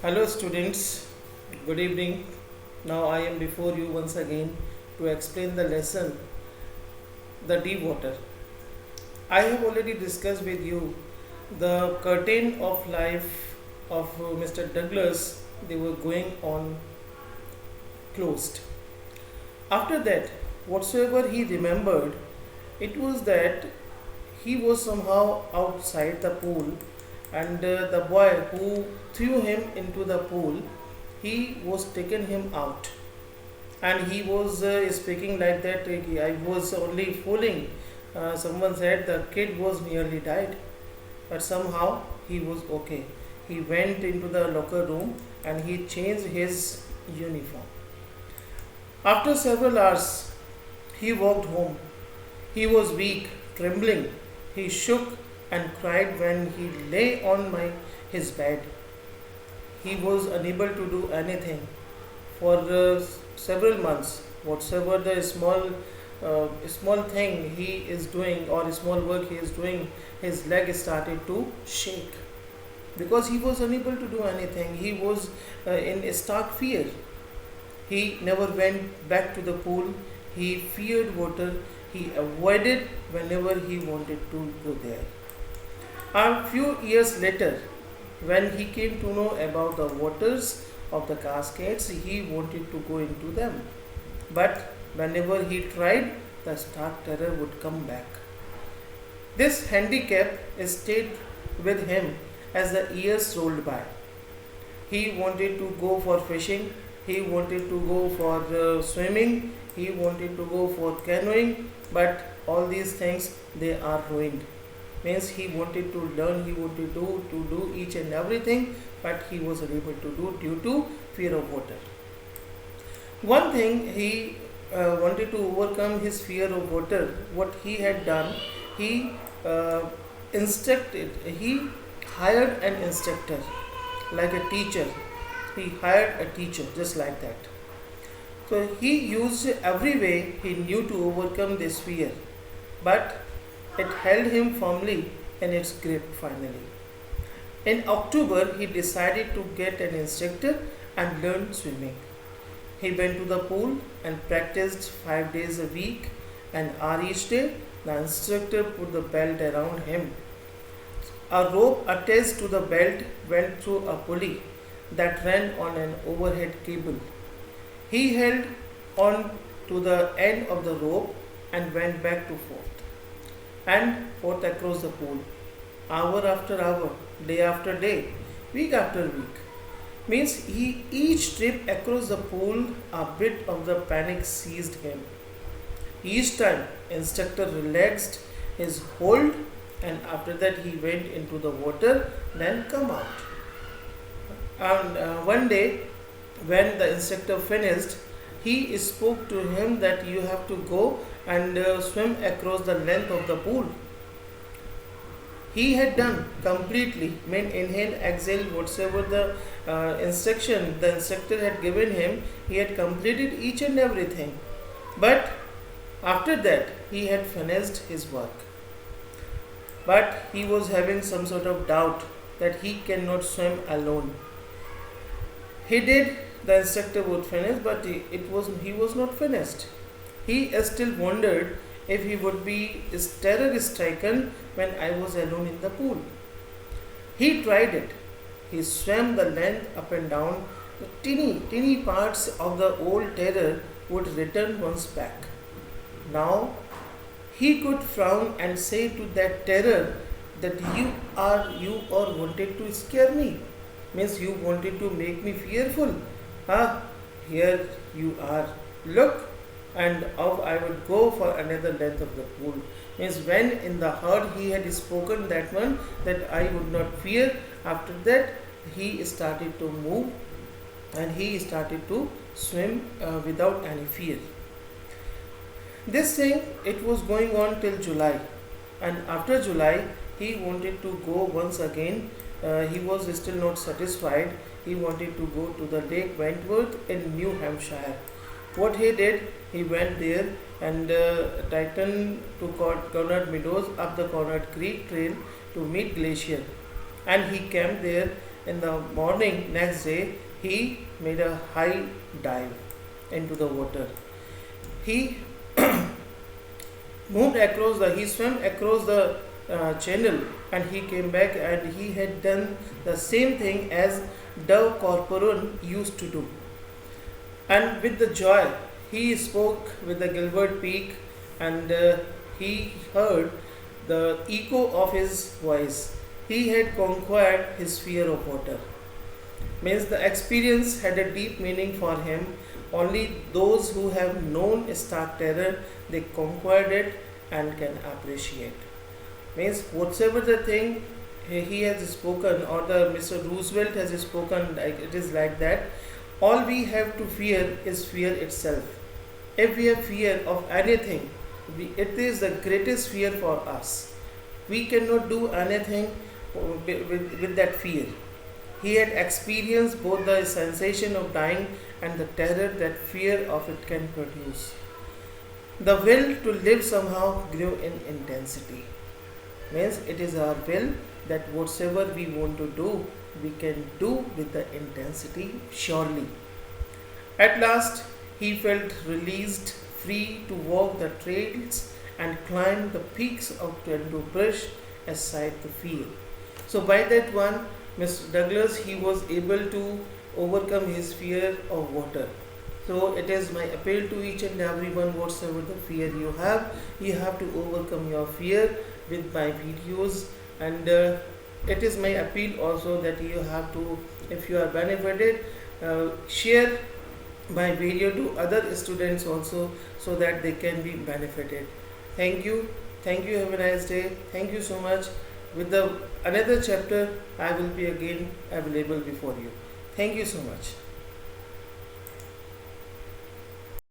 Hello, students. Good evening. Now I am before you once again to explain the lesson, the deep water. I have already discussed with you the curtain of life of Mr. Douglas. They were going on closed. After that, whatsoever he remembered, it was that he was somehow outside the pool, and the boy who threw him into the pool, he was taken him out, and he was speaking like that. I was only fooling. Someone said the kid was nearly died, but somehow he was okay. He went into the locker room and he changed his uniform. After several hours, he walked home. He was weak, trembling. He shook and cried when he lay on his bed. He was unable to do anything for several months. Whatsoever the small thing he is doing or small work he is doing, his leg started to shake because he was unable to do anything. He was in stark fear. He never went back to the pool. He feared water. He avoided whenever he wanted to go there. A few years later, when he came to know about the waters of the cascades, he wanted to go into them. But whenever he tried, the stark terror would come back. This handicap stayed with him as the years rolled by. He wanted to go for fishing, he wanted to go for swimming, he wanted to go for canoeing, but all these things they are ruined. Means he wanted to learn, he wanted to do each and everything, but he was unable to do due to fear of water. One thing he wanted to overcome his fear of water. What he had done, he he hired an instructor, like a teacher. He hired a teacher just like that. So he used every way he knew to overcome this fear, but it held him firmly in its grip finally. In October, he decided to get an instructor and learn swimming. He went to the pool and practiced 5 days a week, and hour each day. The instructor put the belt around him. A rope attached to the belt went through a pulley that ran on an overhead cable. He held on to the end of the rope and went back to forth across the pool, hour after hour, day after day, week after week. Means each trip across the pool, a bit of the panic seized him. Each time, instructor relaxed his hold, and after that he went into the water, then come out. And one day, when the instructor finished, he spoke to him that you have to go and swim across the length of the pool. He had done completely, mean inhale, exhale, whatsoever the instruction the instructor had given him, he had completed each and everything. But after that, he had finished his work. But he was having some sort of doubt that he cannot swim alone. He did, the instructor would finish, but he was not finished. He still wondered if he would be terror stricken when I was alone in the pool. He tried it. He swam the length up and down. The teeny parts of the old terror would return once back. Now he could frown and say to that terror that you are wanted to scare me. Means you wanted to make me fearful. Here you are. Look, and how I would go for another length of the pool. Means when in the heart he had spoken that one that I would not fear, after that he started to move and he started to swim without any fear. This thing it was going on till July, and after July he wanted to go once again. He was still not satisfied. He wanted to go to the Lake Wentworth in New Hampshire. What he did, he went there and tightened to Conrad Meadows up the Conrad Creek Trail to meet Glacier, and he camped there in the morning next day he made a high dive into the water. He he swam across the channel, and he came back and he had done the same thing as Dove Corporon used to do. And with the joy, he spoke with the Gilbert Peak, and he heard the echo of his voice. He had conquered his fear of water. Means the experience had a deep meaning for him. Only those who have known stark terror, they conquered it and can appreciate. Means whatsoever the thing he has spoken, or the Mr. Roosevelt has spoken, like it is like that. All we have to fear is fear itself. If we have fear of anything, it is the greatest fear for us. We cannot do anything with that fear. He had experienced both the sensation of dying and the terror that fear of it can produce. The will to live somehow grew in intensity. Means it is our will that whatsoever we want to do, we can do with the intensity surely. At last, he felt released, free to walk the trails and climb the peaks of to brush aside the fear. So by that one, Mr. Douglas, he was able to overcome his fear of water. So it is my appeal to each and everyone, whatsoever the fear you have to overcome your fear with my videos. And it is my appeal also that you have to, if you are benefited, share my video to other students also, so that they can be benefited. Thank you. Thank you. Have a nice day. Thank you so much. With the another chapter, I will be again available before you. Thank you so much.